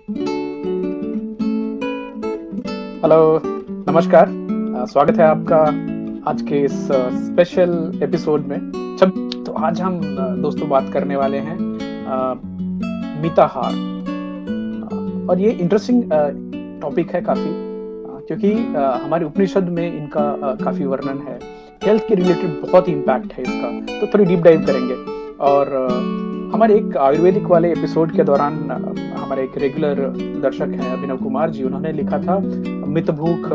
Hello, नमस्कार। स्वागत है आपका आज के इस स्पेशल एपिसोड में। तो आज हम दोस्तों बात करने वाले हैं मिताहार। और ये इंटरेस्टिंग टॉपिक है काफ़ी, क्योंकि हमारे उपनिषद में इनका काफ़ी वर्णन है। हेल्थ के रिलेटेड बहुत ही इम्पैक्ट है इसका, तो थोड़ी डीप डाइव करेंगे। और हमारे एक आयुर्वेदिक वाले एपिसोड के दौरान हमारे एक रेगुलर दर्शक हैं अभिनव कुमार जी, उन्होंने लिखा था मितभूख,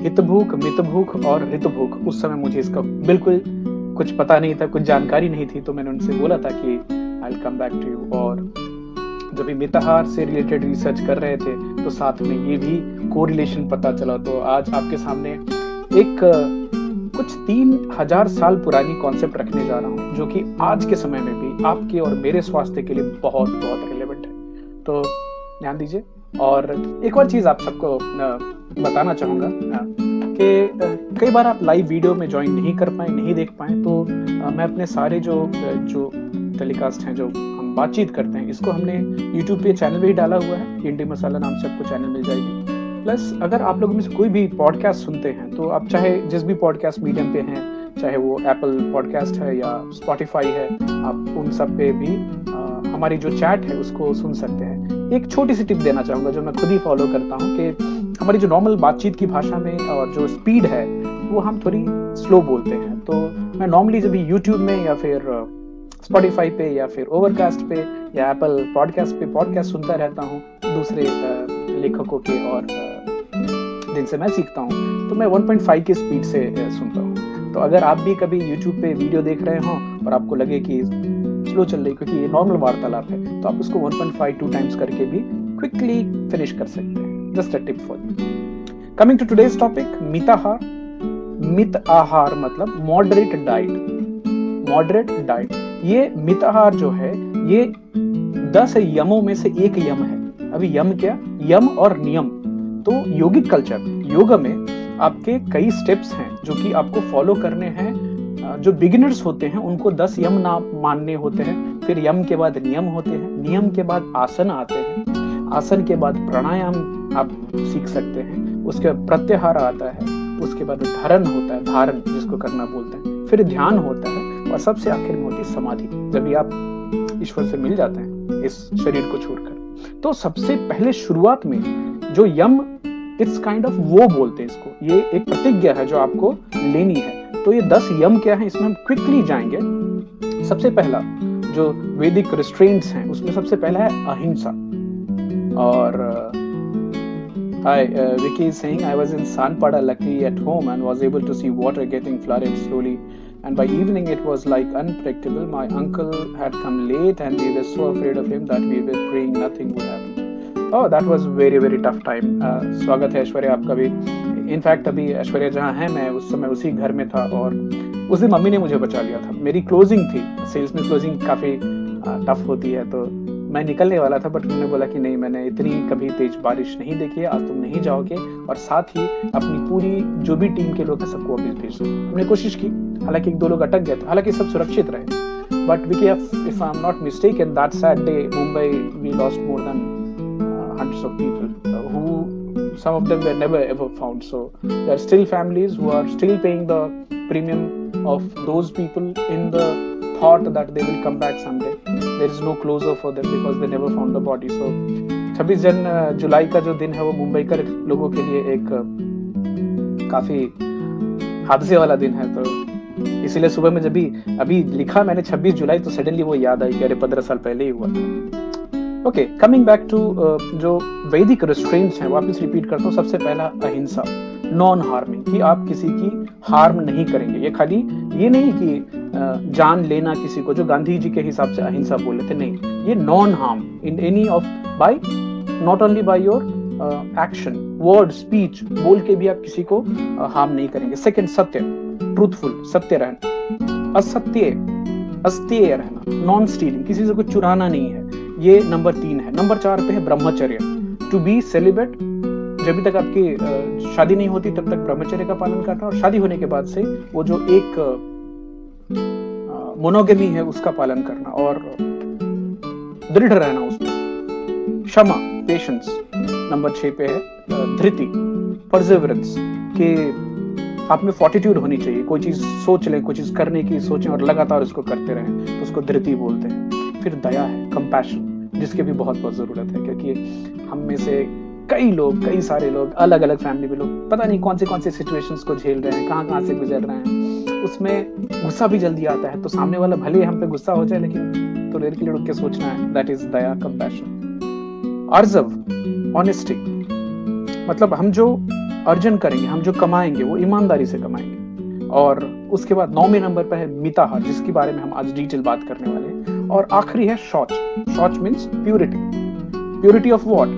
हितभूख, मितभूख और हितभूख। उस समय मुझे इसका बिल्कुल कुछ पता नहीं था, कुछ जानकारी नहीं थी, तो मैंने उनसे बोला था कि I will come back to you. और जब भी मिताहार से रिलेटेड रिसर्च कर रहे थे तो साथ में ये भी कोरिलेशन पता चला। तो आज आपके सामने एक कुछ 3000 साल पुरानी कॉन्सेप्ट रखने जा रहा हूँ, जो कि आज के समय में भी आपके और मेरे स्वास्थ्य के लिए बहुत बहुत रिलेवेंट है। तो ध्यान दीजिए। और एक और चीज आप सबको बताना चाहूंगा कि कई बार आप लाइव वीडियो में ज्वाइन नहीं कर पाए, नहीं देख पाए, तो मैं अपने सारे जो टेलीकास्ट हैं, जो हम बातचीत करते हैं, इसको हमने यूट्यूब पे चैनल भी डाला हुआ है। इंडी मसाला नाम से आपको चैनल मिल जाएगी। प्लस अगर आप लोगों में से कोई भी पॉडकास्ट सुनते हैं, तो आप चाहे जिस भी पॉडकास्ट मीडियम पे हैं, चाहे वो एप्पल पॉडकास्ट है या स्पॉटिफाई है, आप उन सब पे भी हमारी जो चैट है उसको सुन सकते हैं। एक छोटी सी टिप देना चाहूँगा जो मैं खुद ही फॉलो करता हूँ, कि हमारी जो नॉर्मल बातचीत की भाषा में और जो स्पीड है वो हम थोड़ी स्लो बोलते हैं। तो मैं नॉर्मली जब यूट्यूब में या फिर स्पॉटिफाई पे या फिर ओवरकास्ट पे या एप्पल पॉडकास्ट पे पॉडकास्ट सुनता रहता हूँ दूसरे लेखकों के, और जिनसे मैं सीखता हूँ, तो मैं 1.5 की स्पीड से सुनता हूँ। तो अगर आप भी कभी YouTube पे वीडियो देख रहे हो और आपको लगे कि स्लो चल रही, क्योंकि ये नॉर्मल वार्तालाप है, तो आप उसको 1.5-2 टाइम्स करके भी क्विकली फिनिश कर सकते हैं। Just a tip for you. Coming to today's topic, मिताहार। मित आहार मतलब मॉडरेट डाइट। मॉडरेट डाइट, ये मिताहार जो है ये 10 यमों में से एक यम है। अभी यम क्या? यम और नियम। तो योगिक कल्चर, योग में आपके कई स्टेप्स हैं जो कि आपको फॉलो करने हैं। जो बिगिनर्स होते हैं उनको 10 यम ना मानने होते हैं। फिर यम के बाद नियम होते हैं, नियम के बाद आसन आते हैं, आसन के बाद प्राणायाम आप सीख सकते हैं, उसके बाद प्रत्याहार आता है, उसके बाद धारण होता है, धारण जिसको करना बोलते हैं, फिर ध्यान होता है, और सबसे आखिर में होती है समाधि, जब भी आप ईश्वर से मिल जाते हैं इस शरीर को छोड़कर। तो सबसे पहले शुरुआत में जो यम, इट्स काइंड ऑफ वो बोलते हैं इसको, ये एक प्रतिज्ञा है जो आपको लेनी है। तो ये 10 यम क्या है, इसमें हम क्विकली जाएंगे। सबसे पहला जो वैदिक रिस्ट्रेंट्स हैं उसमें सबसे पहला है अहिंसा। और Vicky is saying, I was in Sanpada luckily at home and was able to see water getting flooded slowly, and by evening it was like unpredictable. My uncle had come late and we were so afraid of him that we were praying nothing would happen. Oh, that was very very tough time. स्वागत है ऐश्वर्या आपका भी। In fact अभी ऐश्वर्या जहाँ है, मैं उस समय उसी घर में था, और उस दिन मम्मी ने मुझे बचा लिया था। मेरी क्लोजिंग थी, सेल्स में क्लोजिंग काफ़ी टफ होती है, तो मैं निकलने वाला था, बट उन्होंने बोला कि नहीं, मैंने इतनी कभी तेज बारिश नहीं देखी है, आज तुम नहीं जाओगे, और साथ ही अपनी पूरी जो भी टीम के लोग हैं सबको वापस भेज दो। हमने कोशिश की, हालांकि 1-2 लोग अटक गए थे, हालांकि सब सुरक्षित रहे। But Vicky, if I am not mistaken, that sad day Mumbai we lost more than hundreds of people who some of them were never ever found. So there are still families who are still paying the premium of those people in the thought that they will come back someday. There is no closure for them because they never found the body. So 26 जुलाई का जो दिन है वो मुंबई के लोगों के लिए एक काफी हादसे वाला दिन है। तो इसीलिए सुबह में जब भी अभी लिखा मैंने 26 जुलाई, तो सडनली वो याद आई कि अरे 15 साल पहले ही हुआ। ओके, कमिंग बैक टू जो वैदिक रिस्ट्रेंट्स हैं, वापस रिपीट करता हूँ। सबसे पहला अहिंसा, नॉन हार्मिंग, कि आप किसी की हार्म नहीं करेंगे। ये खाली ये नहीं कि जान लेना किसी को, जो गांधी जी के हिसाब से अहिंसा बोले थे, नहीं, ये non harm in any of by, not only by your action, word, speech, बोल के भी आप किसी को हार्म नहीं करेंगे। सेकंड, सत्य, ट्रूथफुल, सत्य रहना। असत्य, अस्तेय रहना, नॉन स्टीलिंग, किसी से कुछ चुराना नहीं है। ये नंबर 3 है। नंबर 4 पे है ब्रह्मचर्य, टू बी सेलिब्रेट। जब तक आपकी शादी नहीं होती तब तक ब्रह्मचर्य का पालन करना, और शादी होने के बाद से वो जो एक मोनोगेमी है उसका पालन करना, और दृढ़ रहना उसमें। क्षमा, पेशेंस, नंबर 6 पे है धृति, परसेवरेंस, कि आप में फॉर्टिट्यूड होनी चाहिए, कोई चीज सोच लें, कोई चीज करने की सोचें और लगातार उसको करते रहें, तो उसको धृति बोलते हैं। फिर दया है, कंपैशन, जिसके भी बहुत बहुत जरूरत है, क्योंकि हम में से कई सारे लोग, अलग अलग फैमिली में लोग पता नहीं कौन से सिचुएशंस को झेल रहे हैं, कहाँ से गुजर रहे हैं, उसमें गुस्सा भी जल्दी आता है, तो सामने वाला भले हम पे गुस्सा हो जाए लेकिन तो देर के लिए रुक के सोचना है, दैट इज दया, कंपैशन। आर्जव, ऑनेस्टी, मतलब हम जो अर्जन करेंगे, हम जो कमाएंगे वो ईमानदारी से कमाएंगे। और उसके बाद 9वें नंबर पर है मिताहार, जिसकी बारे में हम आज डिटेल बात करने वाले हैं। और आखिरी है शौच। शौच means purity. Purity of what?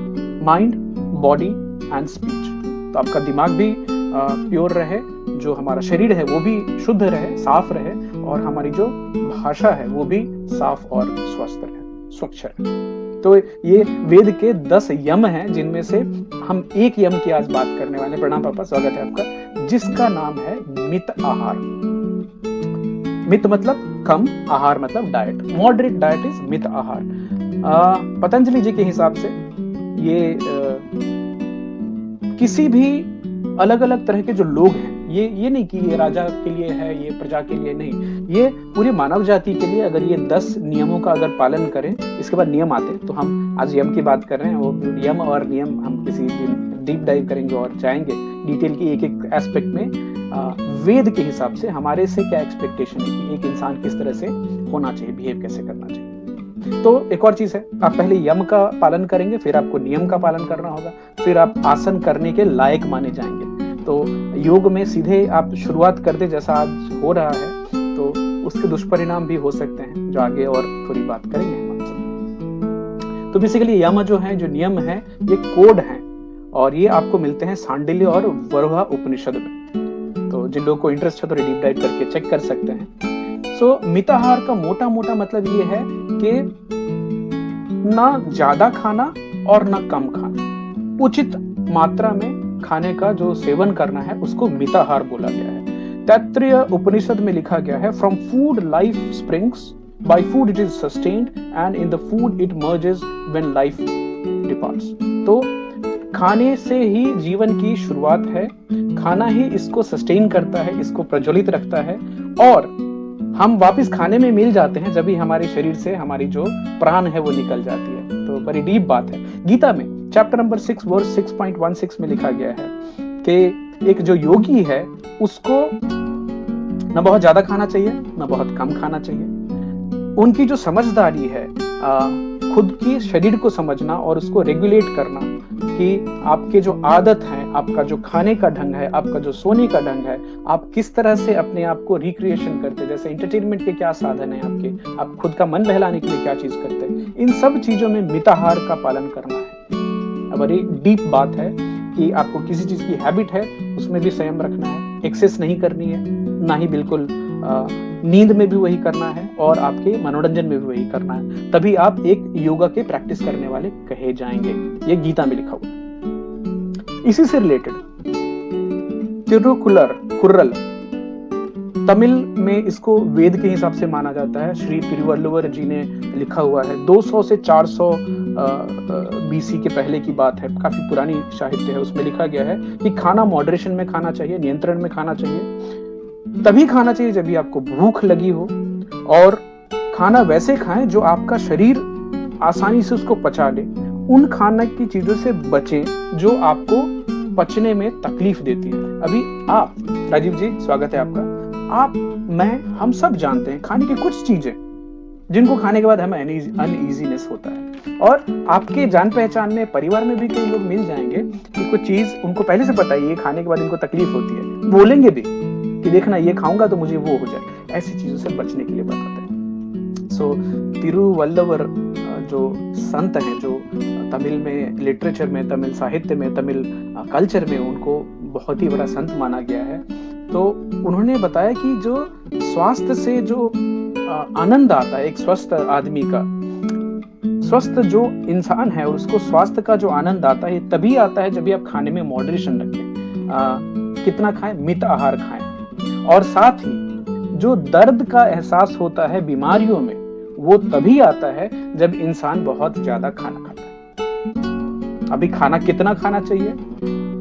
Mind, body and speech. तो आपका दिमाग भी प्योर रहे, जो हमारा शरीर है वो भी शुद्ध रहे, साफ रहे, और हमारी जो भाषा है वो भी साफ और स्वस्थ रहे, स्वच्छ रहे। तो ये वेद के 10 यम हैं, जिनमें से हम एक यम की आज बात करने वाले हैं। प्रणाम पापा, स्वागत है आपका, जिसका नाम है मित आहार। मित मतलब कम, आहार मतलब डाइट। मॉडरेट डाइट इज मित आहार। पतंजलि जी के हिसाब से ये किसी भी अलग अलग तरह के जो लोग हैं, ये नहीं कि ये राजा के लिए है, ये प्रजा के लिए नहीं, ये पूरी मानव जाति के लिए, अगर ये 10 नियमों का अगर पालन करें, इसके बाद नियम आते हैं, तो हम आज यम की बात कर रहे हैं, वो यम और नियम हम किसी दिन डीप डाइव करेंगे और जाएंगे डिटेल की एक एक एस्पेक्ट में। वेद के हिसाब से हमारे से क्या एक्सपेक्टेशन है कि एक इंसान किस तरह से होना चाहिए, बिहेव कैसे करना चाहिए। तो एक और चीज है, आप पहले यम का पालन करेंगे, फिर आपको नियम का पालन करना होगा, फिर आप आसन करने के लायक माने जाएंगे। तो योग में सीधे आप शुरुआत कर दे जैसा आज हो रहा है, तो उसके दुष्परिणाम भी हो सकते हैं, जो आगे और थोड़ी बात करेंगे हम आपसे। तो बेसिकली यम जो है, जो नियम है, ये कोड है, और ये आपको मिलते हैं सांडिल्य और वरुणा उपनिषद में। तो जिन लोगों को इंटरेस्ट है तो डीप डाइव करके चेक कर सकते हैं। सो मिताहार का मोटा मोटा मतलब ये है कि ना ज्यादा खाना और ना कम खाना, उचित मात्रा में खाने का जो सेवन करना है उसको मिताहार बोला गया है। तैत्तरीय उपनिषद में लिखा गया है, from food life springs, by food it is sustained, and in the food it merges when life departs. तो खाने से ही जीवन की शुरुआत है, खाना ही इसको सस्टेन करता है, इसको प्रज्वलित रखता है, और हम वापस खाने में मिल जाते हैं जब भी हमारे शरीर से हमारी जो प्राण है वो निकल जाती है। तो बड़ी डीप बात है। गीता में चैप्टर नंबर 6 वर्स 6.16 में लिखा गया है कि एक जो योगी है उसको न बहुत ज्यादा खाना चाहिए, न बहुत कम खाना चाहिए। उनकी जो समझदारी है, खुद की शरीर को समझना और उसको रेगुलेट करना, कि आपके जो आदत है, आपका जो खाने का ढंग है, आपका जो सोने का ढंग है, आप किस तरह से अपने आप को रिक्रिएशन करते हैं, जैसे एंटरटेनमेंट के क्या साधन है आपके, आप खुद का मन बहलाने के लिए क्या चीज करते हैं, इन सब चीजों में मिताहार का पालन करना है। बड़ी डीप बात है कि आपको किसी चीज की हैबिट है उसमें भी संयम रखना है, एक्सेस नहीं करनी है, ना ही बिल्कुल नींद में भी वही करना है, और आपके मनोरंजन में भी वही करना है, तभी आप एक योगा के प्रैक्टिस करने वाले कहे जाएंगे। ये गीता में लिखा हुआ है। इसी से रिलेटेड तिरुकुर्रल, तमिल में इसको वेद के हिसाब से माना जाता है। श्री तिरुवल्लुवर जी ने लिखा हुआ है, 200 से 400 बीसी के पहले की बात है, काफी पुरानी साहित्य है। उसमें लिखा गया है कि खाना मॉडरेशन में खाना चाहिए, नियंत्रण में खाना चाहिए, तभी खाना चाहिए जब भी आपको भूख लगी हो, और खाना वैसे खाएं जो आपका शरीर आसानी से उसको पचा ले। उन खाने की चीजों से बचें जो आपको पचने में तकलीफ देती है। अभी आप, राजीव जी स्वागत है आपका, आप, मैं, हम सब जानते हैं खाने की कुछ चीजें जिनको खाने के बाद हमें अनईजीनेस होता है, और आपके जान पहचान में, परिवार में भी कई लोग मिल जाएंगे कि कुछ चीज उनको पहले से पता है ये खाने के बाद इनको तकलीफ होती है, बोलेंगे भी कि देखना ये खाऊंगा तो मुझे वो हो जाए। ऐसी चीजों से बचने के लिए बताते हैं। सो तिरुवल्लुवर जो संत हैं, जो तमिल में लिटरेचर में, तमिल साहित्य में, तमिल कल्चर में उनको बहुत ही बड़ा संत माना गया है। तो उन्होंने बताया कि जो स्वास्थ्य से जो आनंद आता है एक स्वस्थ आदमी का, स्वस्थ जो इंसान है उसको स्वास्थ्य का जो आनंद आता है तभी आता है जब भी आप खाने में मॉडरेशन रखें। कितना खाएं? मित आहार खाएं। और साथ ही जो दर्द का एहसास होता है बीमारियों में, वो तभी आता है जब इंसान बहुत ज्यादा खाना खाता है। अभी खाना कितना खाना चाहिए,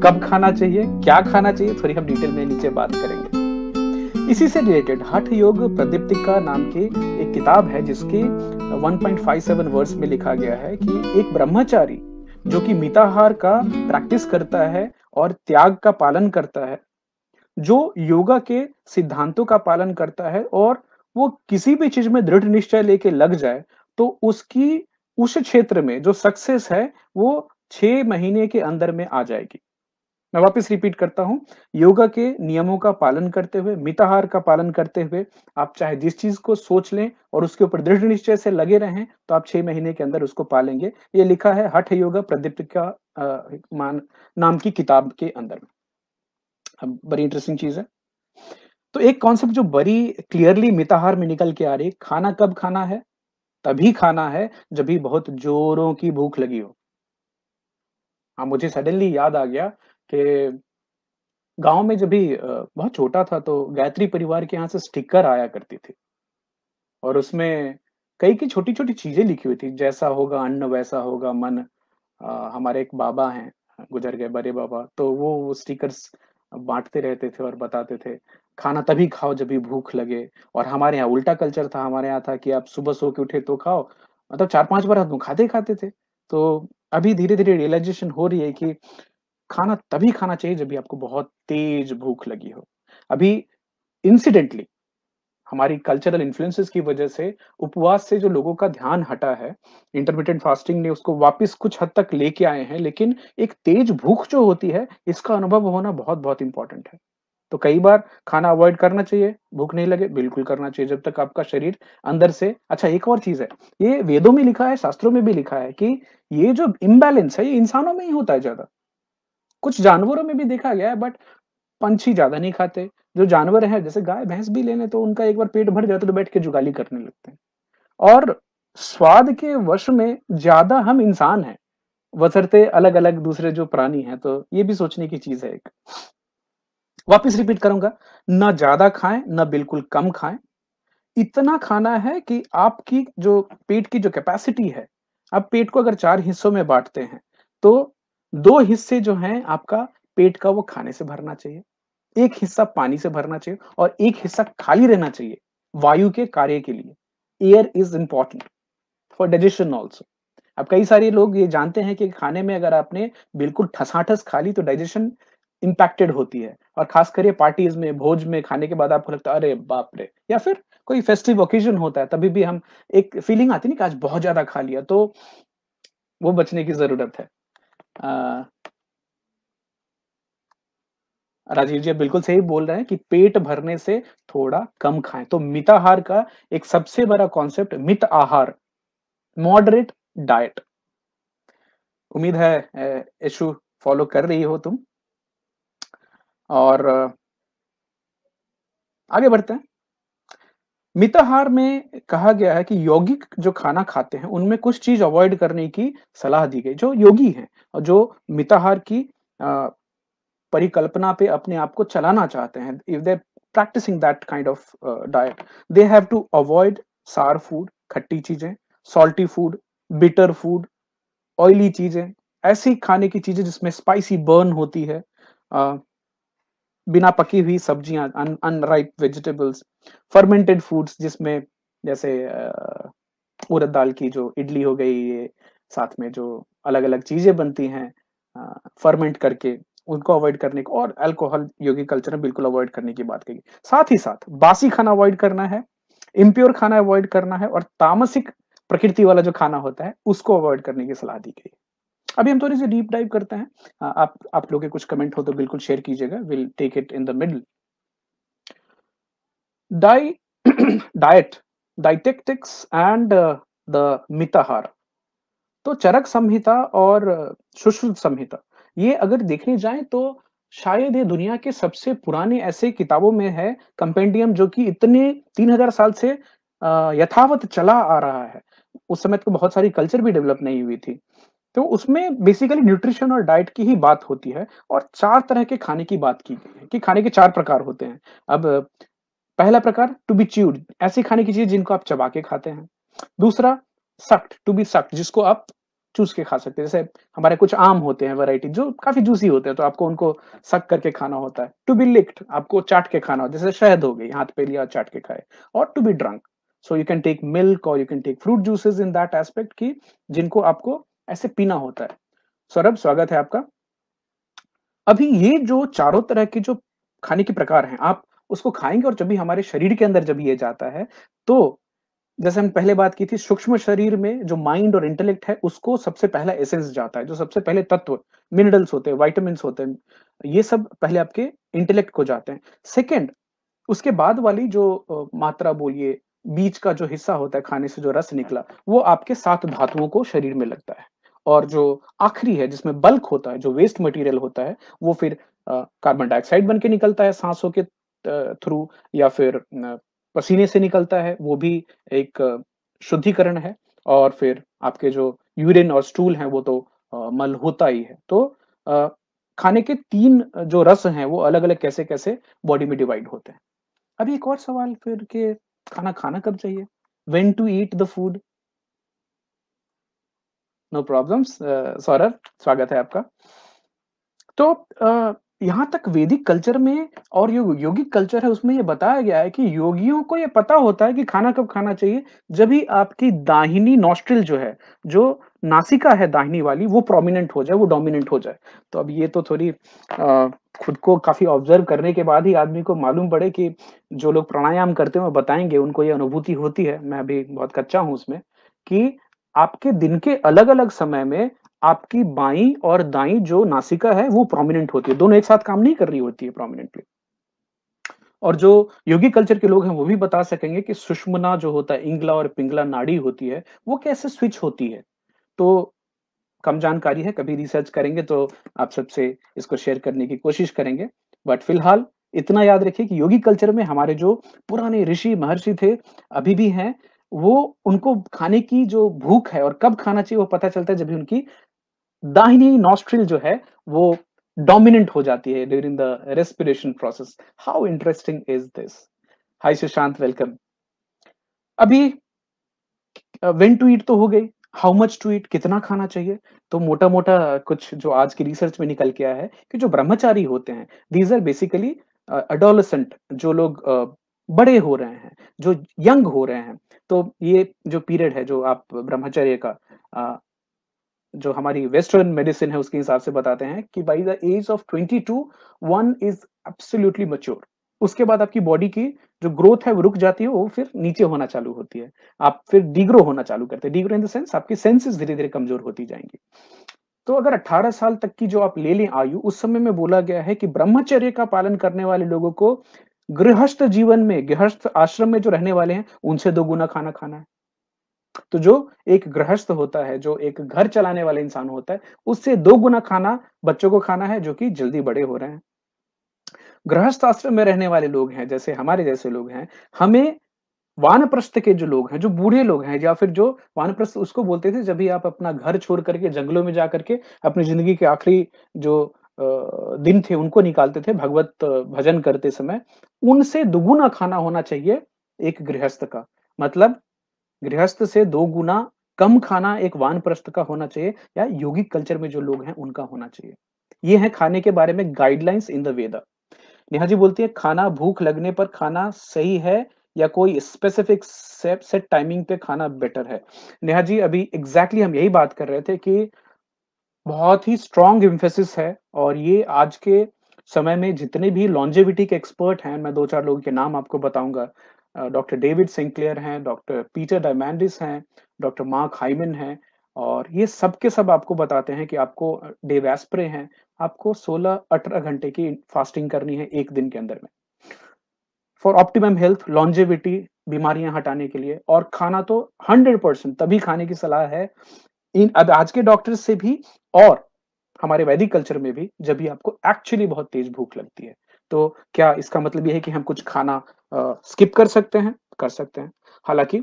कब खाना चाहिए, क्या खाना चाहिए, थोड़ी हम डिटेल में नीचे बात करेंगे। इसी से रिलेटेड हठ योग प्रदीप्तिका नाम की एक किताब है जिसकी 1.57 वर्ड्स में लिखा गया है कि एक ब्रह्मचारी जो कि मिताहार का प्रैक्टिस करता है और त्याग का पालन करता है, जो योगा के सिद्धांतों का पालन करता है और वो किसी भी चीज में दृढ़ निश्चय लेके लग जाए, तो उसकी उस क्षेत्र में जो सक्सेस है वो 6 महीने के अंदर में आ जाएगी। मैं वापस रिपीट करता हूँ, योगा के नियमों का पालन करते हुए, मिताहार का पालन करते हुए, आप चाहे जिस चीज को सोच लें और उसके ऊपर दृढ़ निश्चय से लगे रहें, तो आप 6 महीने के अंदर उसको पालेंगे। ये लिखा है हठ योगा प्रदीप्तिका मान नाम की किताब के अंदर में। अब बड़ी इंटरेस्टिंग चीज है। तो एक कॉन्सेप्ट जो बड़ी क्लियरली मिताहार में निकल के आ रही है, खाना कब खाना है? तभी खाना है जब भी बहुत जोरों की भूख लगी हो। हाँ, मुझे सडनली याद आ गया कि गाँव में जब भी बहुत छोटा था तो गायत्री परिवार के यहाँ से स्टिकर आया करती थी और उसमें कई की छोटी-छोटी चीज़ें लिखी हुई थी, जैसा होगा अन्न वैसा होगा मन। हमारे एक बाबा हैं, गुज़र गए बड़े बाबा, तो वो स्टिकर्स बाँटते रहते थे और बताते थे, खाना तभी खाओ जब भी भूख लगे। और हमारे यहाँ उल्टा कल्चर था, हमारे यहाँ था कि आप सुबह सो के उठे तो खाओ, मतलब 4-5 बार हम खाते ही खाते थे। तो अभी धीरे-धीरे रियलाइज़ेशन हो रही है कि खाना तभी खाना चाहिए जब भी आपको बहुत तेज भूख लगी हो। अभी इंसिडेंटली हमारी कल्चरल इन्फ्लुएंसेस की वजह से उपवास से जो लोगों का ध्यान हटा है, इंटरमिटेंट फास्टिंग ने उसको वापस कुछ हद तक लेके आए हैं, लेकिन एक तेज भूख जो होती है, इसका अनुभव होना बहुत-बहुत इम्पोर्टेंट है। तो कई बार खाना अवॉइड करना चाहिए, भूख नहीं लगे, बिल्कुल करना चाहिए जब तक आपका शरीर अंदर से अच्छा। एक और चीज़ है, ये वेदों में लिखा है, शास्त्रों में भी लिखा है कि ये जो इम्बैलेंस है, ये इंसानों में ही होता है ज़्यादा। कुछ जानवरों में भी देखा गया है बट पंछी ज़्यादा नहीं खाते। जो जानवर हैं जैसे गाय-भैंस भी ले लें तो उनका एक बार पेट भर जाता है तो बैठ के जुगाली करने लगते हैं। और स्वाद के वश में ज़्यादा हम इंसान हैं, बशर्ते अलग-अलग दूसरे जो प्राणी हैं, तो ये भी सोचने की चीज़ है एक। वापस रिपीट करूँगा, ना ज़्यादा खाएँ, ना बिल्कुल कम खाएँ। इतना खाना है कि आपकी जो पेट की जो कैपेसिटी है, आप पेट को अगर 4 हिस्सों में बाँटते हैं, तो 2 हिस्से जो हैं आपका पेट का वो खाने से भरना चाहिए। एक हिस्सा पानी से भरना चाहिए और एक हिस्सा खाली रहना चाहिए, वायु के कार्य के लिए। Air is important for digestion also. अब कई सारे लोग ये जानते हैं कि खाने में अगर आपने बिल्कुल ठसाठस खा ली तो डाइजेशन इम्पैक्टेड होती है और खासकर ये पार्टीज़ में, भोज में खाने के बाद आपको लगता है अरे बाप रे! या फिर कोई फेस्टिव ओकेज़न होता है तभी भी हम एक फीलिंग आती है ना कि आज बहुत ज़्यादा खा लिया, तो वो बचने की ज़रूरत है। अ, राजीव जी आप बिल्कुल सही बोल रहे हैं कि पेट भरने से थोड़ा कम खाएँ। तो मिताहार का एक सबसे बड़ा कॉन्सेप्ट मित आहार, मॉडरेट डाइट। उम्मीद है इशू फॉलो कर रही हो तुम। और आगे बढ़ते हैं। मिताहार में कहा गया है कि यौगिक जो खाना खाते हैं, उनमें कुछ चीज़ अवॉइड करने की सलाह दी गई। जो योगी हैं और जो मिताहार की अ, परिकल्पना पे अपने आप को चलाना चाहते हैं, if they practicing that kind of diet, they have to avoid sour food, खट्टी चीज़ें, salty food, bitter food, oily चीज़ें, ऐसी खाने की चीज़ें जिसमें स्पाइसी बर्न होती है। अ, बिना पकी हुई सब्जियाँ, अनराइप वेजिटेबल्स, फर्मेंटेड फूड्स जिसमें जैसे उड़द दाल की जो इडली हो गई, ये साथ में जो अलग-अलग चीज़ें बनती हैं फर्मेंट करके, उनको अवॉइड करने को, और अल्कोहल योगिक कल्चर में बिल्कुल अवॉइड करने की बात कही। साथ ही साथ बासी खाना अवॉइड करना है, इम्प्योर खाना अवॉइड करना है और तामसिक प्रकृति वाला जो खाना होता है, उसको अवॉइड करने की सलाह दी गई। अभी हम थोड़ी-सी डीप डाइव करते हैं। आप लोगों के कुछ कमेंट हो तो बिल्कुल शेयर कीजिएगा, will take it in the middle. Die diet, dietetics and the मिताहार। तो चरक संहिता और सुश्रुत संहिता, ये अगर देखने जाएँ तो शायद ये दुनिया के सबसे पुराने ऐसे किताबों में है, कंपेंडियम जो कि इतने 3000 साल से यथावत चला आ रहा है। उस समय तो बहुत सारी कल्चर भी डेवलप नहीं हुई थी। तो उसमें बेसिकली न्यूट्रिशन और डाइट की ही बात होती है और 4 तरह के खाने की बात की गई है कि खाने के 4 प्रकार होते हैं। अब पहला प्रकार टू बी च्यूड, ऐसी खाने की चीज़ जिनको आप चबा के खाते हैं। दूसरा सक्ड, टू बी सक्ड जिसको आप चूस के खा सकते हैं। जैसे हमारे कुछ आम होते हैं वैरायटी जो काफ़ी जूसी होते हैं, तो आपको उनको सक करके खाना होता है। टू बी लिक्ड आपको चाट के खाना हो, जैसे शहद हो गई, हाथ पे लिया चाट के खाए। और to be drunk, so you can take milk और you can take fruit juices in that aspect कि जिनको आपको ऐसे पीना होता है। सौरभ, स्वागत है आपका। अभी ये जो चारों तरह के जो खाने के प्रकार हैं, आप उसको खाएँगे और जब भी हमारे शरीर के अंदर जब ये जाता है, तो जैसे हम पहले बात की थी, सूक्ष्म शरीर में जो माइंड और इंटेलेक्ट है, उसको सबसे पहला एसेंस जाता है, जो सबसे पहले तत्व, मिनरल्स होते हैं, विटामिन्स होते हैं, ये सब पहले आपके इंटेलेक्ट को जाते हैं। सेकंड, उसके बाद वाली जो मात्रा बोलिए, बीच का जो हिस्सा होता है खाने से जो रस निकला, वो आपके 7 धातुओं को शरीर में लगता है। और जो आखिरी है जिसमें बल्क होता है, जो वेस्ट मटेरियल होता है, वो फिर कार्बन डाइऑक्साइड बन के निकलता है साँसों के थ्रू या फिर पसीने से निकलता है, वो भी एक शुद्धिकरण है। और फिर आपके जो यूरिन और स्टूल हैं, वो तो मल होता ही है। तो अ, खाने के 3 जो रस हैं, वो अलग-अलग कैसे-कैसे बॉडी में डिवाइड होते हैं। अभी एक और सवाल फिर कि खाना खाना कब चाहिए? When to eat the food? No problems Saurabh, स्वागत है आपका। तो यहाँ तक वैदिक कल्चर में और जो योगिक कल्चर है उसमें ये बताया गया है कि योगियों को ये पता होता है कि खाना कब खाना चाहिए, जब भी आपकी दाहिनी नॉस्ट्रिल जो है, जो नासिका है दाहिनी वाली वो प्रोमिनेंट हो जाए, वो डोमिनेंट हो जाए। तो अब ये तो थोड़ी खुद को काफ़ी ऑब्ज़र्व करने के बाद ही आदमी को मालूम पड़े कि जो लोग प्राणायाम करते हैं वो बताएँगे, उनको ये अनुभूति होती है, मैं अभी बहुत कच्चा हूँ उसमें, कि आपके दिन के अलग-अलग समय में आपकी बाईं और दाईं जो नासिका है वो प्रोमिनेंट होती है, दोनों एक साथ काम नहीं कर रही होती है प्रोमिनेंटली। और जो योगी कल्चर के लोग हैं वो भी बता सकेंगे कि सुषुम्ना जो होता है, इंगला और पिंगला नाड़ी होती है, वो कैसे स्विच होती है। तो कम जानकारी है, कभी रिसर्च करेंगे तो आप सबसे इसको शेयर करने की कोशिश करेंगे। बट फिलहाल इतना याद रखिए कि योगी कल्चर में हमारे जो पुराने ऋषि, महर्षि थे, अभी भी हैं, वो उनको खाने की जो भूख है और कब खाना चाहिए वो पता चलता है जब भी उनकी दाहिनी नॉस्ट्रिल जो है वो डोमिनेंट हो जाती है during the respiration process. How interesting is this? Hi Sushant, welcome. अभी व्हेन टू ईट तो हो गई, हाउ मच टू ईट, कितना खाना चाहिए? तो मोटा-मोटा कुछ जो आज की रिसर्च में निकल के आया है कि जो ब्रह्मचारी होते हैं, दीज़ आर बेसिकली एडोलेसेंट, जो लोग बड़े हो रहे हैं, जो यंग हो रहे हैं। तो ये जो पीरियड है जो आप ब्रह्मचर्य का अ, जो हमारी वेस्टर्न मेडिसिन है उसके हिसाब से बताते हैं कि by the age of 22 one is absolutely mature. उसके बाद आपकी बॉडी की जो ग्रोथ है वो रुक जाती है, वो फिर नीचे होना चालू होती है। आप फिर डिग्रो होना चालू करते हैं। डिग्रो इन द सेंस आपकी सेंसेस धीरे-धीरे कमजोर होती जाएँगी। तो अगर 18 साल तक की जो आप ले लें आयु, उस समय में बोला गया है कि ब्रह्मचर्य का पालन करने वाले लोगों को गृहस्थ जीवन में, गृहस्थ आश्रम में जो रहने वाले हैं, उनसे 2 गुना खाना खाना है। तो जो एक गृहस्थ होता है, जो एक घर चलाने वाला इंसान होता है, उससे 2 गुना खाना बच्चों को खाना है जो कि जल्दी बड़े हो रहे हैं। गृहस्थ आश्रम में रहने वाले लोग हैं, जैसे हमारे जैसे लोग हैं, हमें वानप्रस्थ के जो लोग हैं, जो बूढ़े लोग हैं या फिर जो वानप्रस्थ उसको बोलते थे जब भी आप अपना घर छोड़ कर के जंगलों में जा कर के अपनी ज़िंदगी के आखिरी जो दिन थे उनको निकालते थे भगवत भजन करते समय, उनसे दुगुना खाना होना चाहिए एक गृहस्थ का। मतलब गृहस्थ से 2 गुना कम खाना एक वानप्रस्थ का होना चाहिए या योगिक कल्चर में जो लोग हैं उनका होना चाहिए। ये है खाने के बारे में गाइडलाइंस इन द वेदा। नेहा जी बोलती है खाना भूख लगने पर खाना सही है या कोई स्पेसिफिक सेट सेट टाइमिंग पे खाना बेटर है? नेहा जी अभी एग्ज़ैक्टली हम यही बात कर रहे थे कि बहुत ही स्ट्रॉन्ग एम्फेसिस है और ये आज के समय में जितने भी लॉन्जेविटी के एक्सपर्ट हैं, मैं 2-4 लोगों के नाम आपको बताऊँगा। डॉक्टर डेविड सिंक्लेयर हैं, डॉक्टर पीटर डायमांडिस हैं, डॉक्टर मार्क हाइमन हैं और ये सब के सब आपको बताते हैं कि आपको डेव एस्प्रे हैं, आपको 16-18 घंटे की फास्टिंग करनी है 1 दिन के अंदर में। फॉर ऑप्टिमम हेल्थ, लॉन्जेविटी, बीमारियाँ हटाने के लिए और खाना तो 100% तभी खाने की सलाह है इन अब आज के डॉक्टर्स से भी और हमारे वैदिक कल्चर में भी जब भी आपको एक्चुअली बहुत तेज भूख लगती है। तो क्या इसका मतलब ये है कि हम कुछ खाना स्किप कर सकते हैं? कर सकते हैं। हालाँकि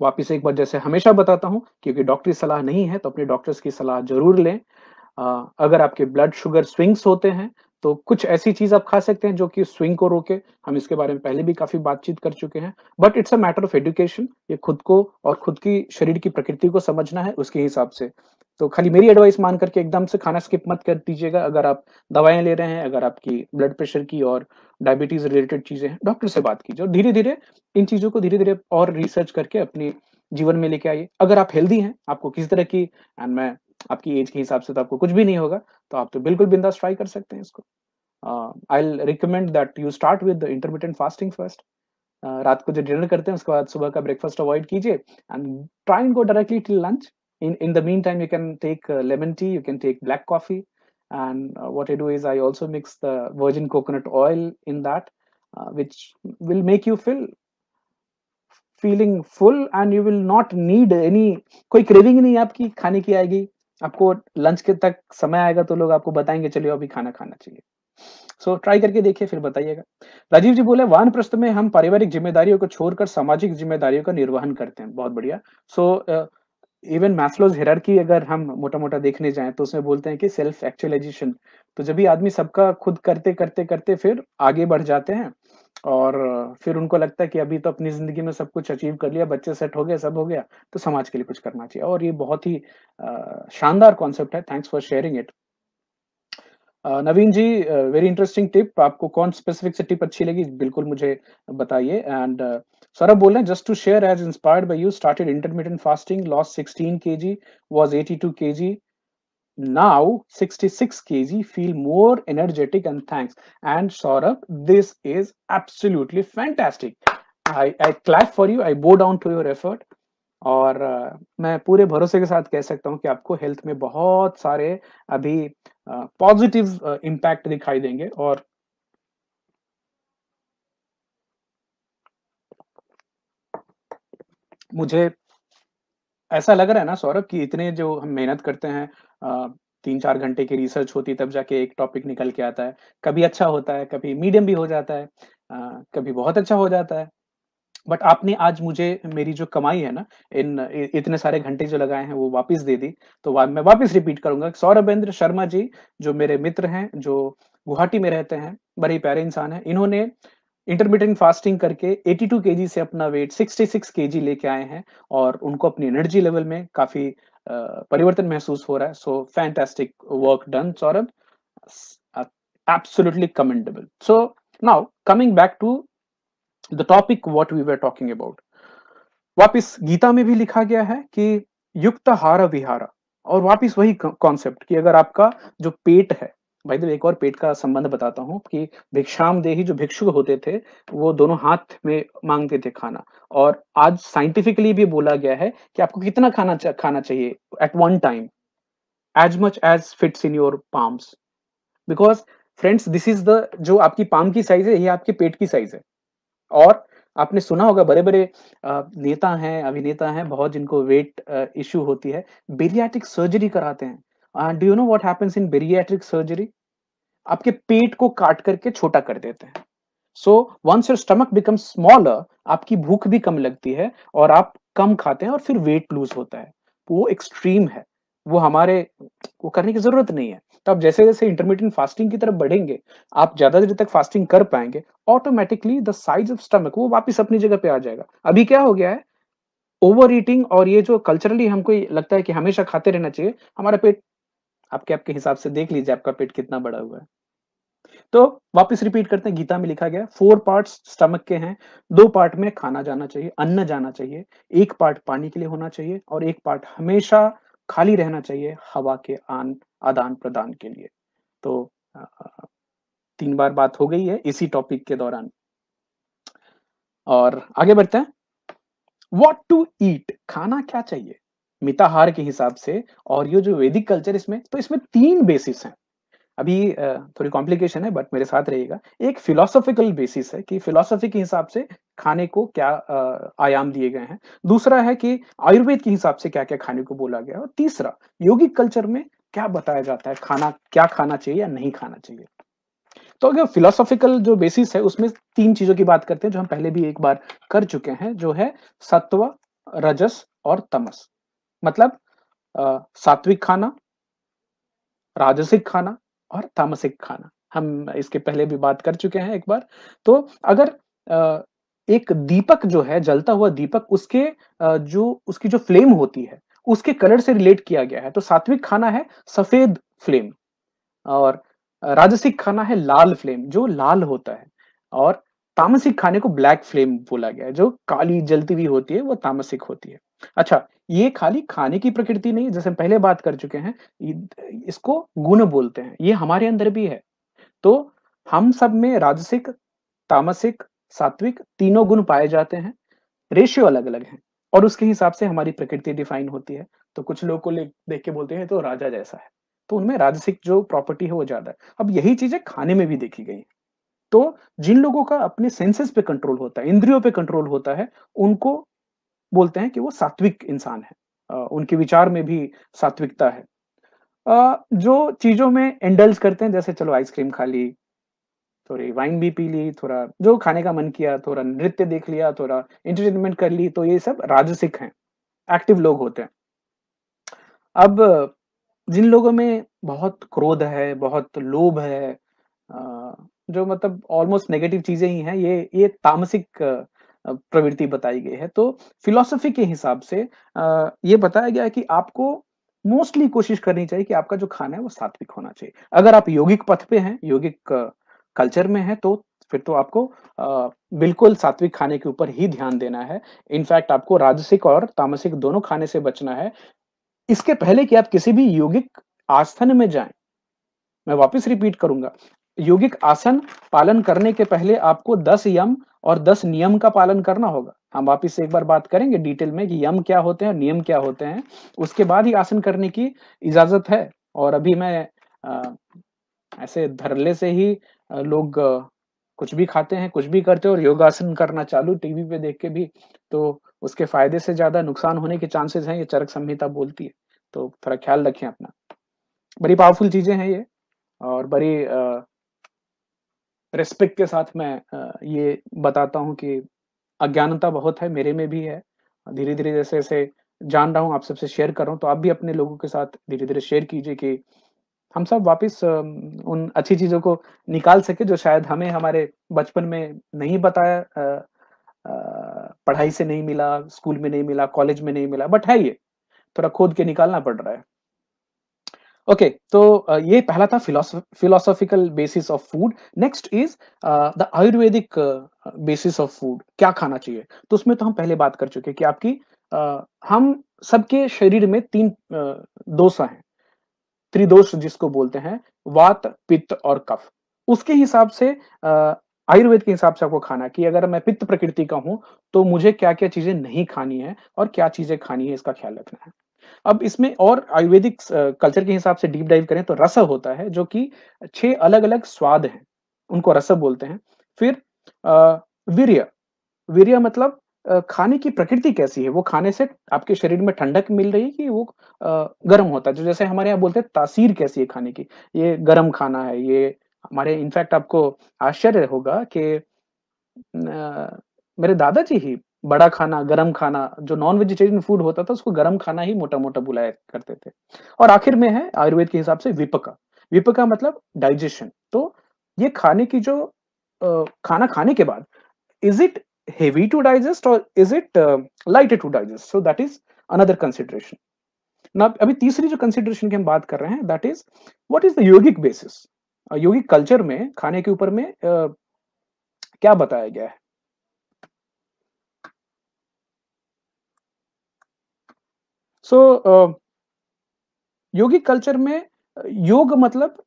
वापिस एक बार जैसे हमेशा बताता हूँ क्योंकि डॉक्टरी सलाह नहीं है तो अपने डॉक्टर्स की सलाह ज़रूर लें। अगर आपके ब्लड शुगर स्विंग्स होते हैं तो कुछ ऐसी चीज़ आप खा सकते हैं जो कि स्विंग को रोके, हम इसके बारे में पहले भी काफ़ी बातचीत कर चुके हैं। But it's a matter of education, ये खुद को और खुद की शरीर की प्रकृति को समझना है उसके हिसाब से। तो खाली मेरी एडवाइस मान करके एकदम से खाना स्किप मत कर दीजिएगा। अगर आप दवाएँ ले रहे हैं, अगर आपकी ब्लड प्रेशर की और डायबिटीज़ रिलेटेड चीज़ें हैं, डॉक्टर से बात कीजिए और धीरे-धीरे इन चीज़ों को धीरे-धीरे और रिसर्च करके अपने जीवन में लेके आइए। अगर आप हेल्दी हैं, आपको किसी तरह की एंड मैं आपकी एज के हिसाब से तो आपको कुछ भी नहीं होगा, तो आप तो बिल्कुल बिंदास ट्राई कर सकते हैं इसको। I'll recommend that you start with the intermittent fasting first. रात को जो डिनर करते हैं उसके बाद सुबह का ब्रेकफास्ट अवॉइड कीजिए and try and go directly till lunch. In the meantime, you can take lemon tea, you can take black coffee, and what I do is I also mix the virgin coconut oil in that, which will make you feeling full and you will not need any. कोई craving नहीं आपकी खाने की आएगी. आपको lunch के तक समय आएगा तो लोग आपको बताएंगे चलिए अभी खाना खाना चाहिए. सो ट्राई करके देखिए फिर बताइएगा. राजीव जी बोले वानप्रस्थ में हम पारिवारिक जिम्मेदारियों को छोड़कर सामाजिक जिम्मेदारियों का निर्वहन करते हैं. बहुत बढ़िया. सो इवन मैस्लोज हायरार्की अगर हम मोटा-मोटा देखने जाएँ तो उसमें बोलते हैं कि सेल्फ एक्चुअलाइजेशन. तो जब भी आदमी सबका खुद करते फिर आगे बढ़ जाते हैं और फिर उनको लगता है कि अभी तो अपनी ज़िंदगी में सब कुछ अचीव कर लिया, बच्चे सेट हो गए, सब हो गया, तो समाज के लिए कुछ करना चाहिए और ये बहुत ही शानदार कॉन्सेप्ट है. Thanks for sharing it. Naveen ji, very interesting tip. आपको कौन स्पेसिफिक से टिप अच्छी लगी बिल्कुल मुझे बताइए. एंड सौरभ बोल रहे हैं just to share as inspired by you started intermittent fasting, lost 16 kg, was 82 kg, now 66 kg, feel more energetic and thanks. And Saurabh, this is absolutely fantastic. I clap for you, I bow down to your effort. और मैं पूरे भरोसे के साथ कह सकता हूँ कि आपको हेल्थ में बहुत सारे अभी पॉजिटिव इम्पैक्ट दिखाई देंगे. और मुझे ऐसा लग रहा है ना सौरभ कि इतने जो हम मेहनत करते हैं, 3-4 घंटे की रिसर्च होती है तब जाके एक टॉपिक निकल के आता है. कभी अच्छा होता है, कभी मीडियम भी हो जाता है, कभी बहुत अच्छा हो जाता है. बट आपने आज मुझे मेरी जो कमाई है ना, इतने सारे घंटे जो लगाए हैं वो वापस दे दी. तो मैं वापस रिपीट करूंगा. सौरभेंद्र शर्मा जी जो मेरे मित्र हैं, जो गुवाहाटी में रहते हैं, बड़े ही प्यारे इंसान हैं. इन्होंने इंटरमिटेंट फास्टिंग करके 82 केजी से अपना वेट 66 केजी लेके आए हैं और उनको अपनी एनर्जी लेवल में काफी परिवर्तन महसूस हो रहा है. So fantastic work done Saurabh. Absolutely commendable. So now coming back to the topic what we were talking about. वापिस गीता में भी लिखा गया है कि युक्त हार विहारा. और वापिस वही कॉन्सेप्ट कि अगर आपका जो पेट है, भाई तो एक और पेट का संबंध बताता हूँ कि भिक्षाम देही जो भिक्षुक होते थे वो दोनों हाथ में मांगते थे खाना. और आज साइंटिफिकली भी बोला गया है कि आपको कितना खाना चाहिए at one time, as much as fits in your palms. Because friends, this is the जो आपकी पाम की साइज है ये आपके पेट की साइज है. और आपने सुना होगा बड़े-बड़े नेता हैं, अभिनेता हैं बहुत जिनको वेट इश्यू होती है, बेरियाट्रिक सर्जरी कराते हैं. Do you know what happens in bariatric surgery? आपके पेट को काट करके छोटा कर देते हैं. So once your stomach becomes smaller, आपकी भूख भी कम लगती है और आप कम खाते हैं और फिर वेट लूज़ होता है. वो एक्सट्रीम है. वो हमारे वो करने की ज़रूरत नहीं है. तो आप जैसे-जैसे इंटरमिटेंट फास्टिंग की तरफ बढ़ेंगे, आप ज़्यादा देर तक फास्टिंग कर पाएँगे, automatically the size of stomach वो वापस अपनी जगह पे आ जाएगा. अभी क्या हो गया है, ओवर ईटिंग और ये जो कल्चरली हमको ये लगता है कि हमेशा खाते रहना चाहिए, हमारा पेट आपके आपके हिसाब से देख लीजिए आपका पेट कितना बड़ा हुआ है. तो वापस रिपीट करते हैं, गीता में लिखा गया है 4 पार्ट्स स्टमक के हैं, 2 पार्ट में खाना जाना चाहिए, अन्न जाना चाहिए, 1 पार्ट पानी के लिए होना चाहिए और 1 पार्ट हमेशा खाली रहना चाहिए हवा के आदान-प्रदान के लिए. तो 3 बार बात हो गई है इसी टॉपिक के दौरान. और आगे बढ़ते हैं. व्हाट टू ईट, खाना क्या चाहिए? मिताहार के हिसाब से और ये जो वैदिक कल्चर इसमें 3 बेसिस हैं. अभी थोड़ी कॉम्प्लिकेशन है बट मेरे साथ रहिएगा. एक फिलॉसॉफिकल बेसिस है कि फिलॉसफी के हिसाब से खाने को क्या आयाम दिए गए हैं. दूसरा है कि आयुर्वेद के हिसाब से क्या-क्या खाने को बोला गया है और तीसरा योगिक कल्चर में क्या बताया जाता है खाना क्या खाना चाहिए या नहीं खाना चाहिए. तो अगर फिलॉसॉफिकल जो बेसिस है उसमें 3 चीज़ों की बात करते हैं जो हम पहले भी एक बार कर चुके हैं, जो है सत्व, रजस और तमस. मतलब सात्विक खाना, राजसिक खाना और तामसिक खाना. हम इसके पहले भी बात कर चुके हैं एक बार। तो अगर एक दीपक जो है, जलता हुआ दीपक, उसके जो उसकी जो फ्लेम होती है, उसके कलर से रिलेट किया गया है। तो सात्विक खाना है सफेद फ्लेम, और राजसिक खाना है लाल फ्लेम, जो लाल होता है, और तामसिक खाने को ब्लैक फ्लेम बोला गया है, जो काली जलती हुई होती है, वो तामसिक होती है। अच्छा, ये खाली खाने की प्रकृति नहीं है, जैसे हम पहले बात कर चुके हैं, इसको गुण बोलते हैं, ये हमारे अंदर भी है। तो हम सब में राजसिक, तामसिक, सात्विक तीनों गुण पाए जाते हैं। रेशियो अलग-अलग है, और उसके हिसाब से हमारी प्रकृति डिफाइन होती है। तो कुछ लोग को ले देख के बोलते हैं तो राजा जैसा है, तो उनमें राजसिक जो प्रॉपर्टी है वो ज़्यादा है। अब यही चीज़ें खाने में भी देखी गई हैं। तो जिन लोगों का अपने सेंसेस पे कंट्रोल होता है, इंद्रियों पे कंट्रोल होता है, उनको बोलते हैं कि वो सात्विक इंसान है। उनके विचार में भी सात्विकता है। जो चीज़ों में इंडल्ज करते हैं, जैसे चलो आइसक्रीम खा ली, थोड़ी वाइन भी पी ली, थोड़ा जो खाने का मन किया, थोड़ा नृत्य देख लिया, थोड़ा एंटरटेनमेंट कर ली, तो ये सब राजसिक हैं, एक्टिव लोग होते हैं। अब जिन लोगों में बहुत क्रोध है, बहुत लोभ है, जो मतलब ऑलमोस्ट नेगेटिव चीज़ें ही हैं, ये तामसिक प्रवृत्ति बताई गई है। तो फिलॉसफी के हिसाब से ये बताया गया है कि आपको मोस्टली कोशिश करनी चाहिए कि आपका जो खाना है वो सात्विक होना चाहिए। अगर आप यौगिक पथ पे हैं, यौगिक कल्चर में हैं, तो फिर तो आपको बिल्कुल सात्विक खाने के ऊपर ही ध्यान देना है। इनफैक्ट आपको राजसिक और तामसिक दोनों खाने से बचना है। इसके पहले कि आप किसी भी यौगिक आसन में जाएँ, मैं वापस रिपीट करूँगा, यौगिक आसन पालन करने के पहले आपको 10 यम और 10 नियम का पालन करना होगा। हम वापिस से एक बार बात करेंगे डिटेल में कि यम क्या होते हैं, नियम क्या होते हैं, उसके बाद ही आसन करने की इजाज़त है। और अभी मैं अ, ऐसे धड़ल्ले से ही लोग कुछ भी खाते हैं, कुछ भी करते हैं और योगासन करना चालू टीवी पे देख के भी, तो उसके फ़ायदे से ज़्यादा नुकसान होने के चांसेस हैं, ये चरक संहिता बोलती है। तो थोड़ा ख्याल रखें अपना। बड़ी पावरफुल चीज़ें हैं ये, और बड़ी रिस्पेक्ट के साथ मैं ये बताता हूँ कि अज्ञानता बहुत है, मेरे में भी है। धीरे-धीरे जैसे-जैसे जान रहा हूँ, आप सबसे शेयर कर रहा हूँ, तो आप भी अपने लोगों के साथ धीरे-धीरे शेयर कीजिए कि हम सब वापस उन अच्छी चीज़ों को निकाल सकें, जो शायद हमें हमारे बचपन में नहीं बताया, पढ़ाई से नहीं मिला, स्कूल में नहीं मिला, कॉलेज में नहीं मिला, बट है ये, थोड़ा खोद के निकालना पड़ रहा है। ओके, तो ये पहला था philosophical basis of food. Next is the Ayurvedic basis of food, क्या खाना चाहिए। तो उसमें तो हम पहले बात कर चुके हैं कि आपकी हम सबके शरीर में तीन दोषा हैं, त्रिदोष जिसको बोलते हैं, वात, पित्त और कफ। उसके हिसाब से आयुर्वेद के हिसाब से आपको खाना कि अगर मैं पित्त प्रकृति का हूँ, तो मुझे क्या-क्या चीज़ें नहीं खानी है और क्या चीज़ें खानी है, इसका ख्याल रखना है। अब इसमें और आयुर्वेदिक कल्चर के हिसाब से डीप डाइव करें तो रस होता है, जो कि 6 अलग-अलग स्वाद हैं, उनको रस बोलते हैं। फिर वीर्य, वीर्य मतलब खाने की प्रकृति कैसी है? वो खाने से आपके शरीर में ठंडक मिल रही है कि वो गर्म होता है? जो जैसे हमारे यहाँ बोलते हैं तासीर कैसी है खाने की? ये गरम खाना है, ये हमारे इनफैक्ट आपको आश्चर्य होगा कि मेरे दादाजी ही बड़ा खाना, गरम खाना, जो नॉन वेजिटेरियन फूड होता था, उसको गरम खाना ही मोटा-मोटा बुलाया करते थे। और आखिर में है आयुर्वेद के हिसाब से विपका। विपका मतलब डाइजेशन। तो ये खाने की जो खाना खाने के बाद, is it heavy to digest or is it lighter to digest? So that is another consideration. Now अभी तीसरी जो कंसिडरेशन की हम बात कर रहे हैं, that is what is the yogic basis. Yogic culture में खाने के ऊपर में क्या बताया गया है। सो योगिक कल्चर में योग मतलब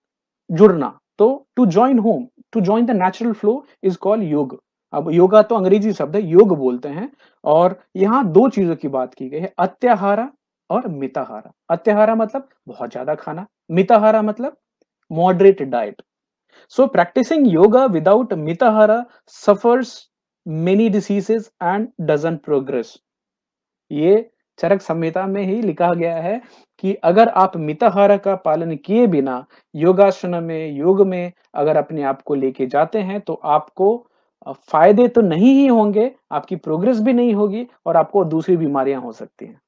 जुड़ना। तो to join home, to join the natural flow is called yog. अब योगा तो अंग्रेजी शब्द है, योग बोलते हैं। और यहाँ दो चीजों की बात की गई है, अत्याहारा और मिताहारा। अत्याहारा मतलब बहुत ज्यादा खाना, मिताहारा मतलब moderate diet. So practicing yoga without mitahara suffers many diseases and doesn't progress. ये चरक संहिता में ही लिखा गया है कि अगर आप मिताहारा का पालन किए बिना योगासन में, योग में अगर अपने आप को लेके जाते हैं, तो आपको फायदे तो नहीं ही होंगे, आपकी प्रोग्रेस भी नहीं होगी और आपको दूसरी बीमारियां हो सकती हैं।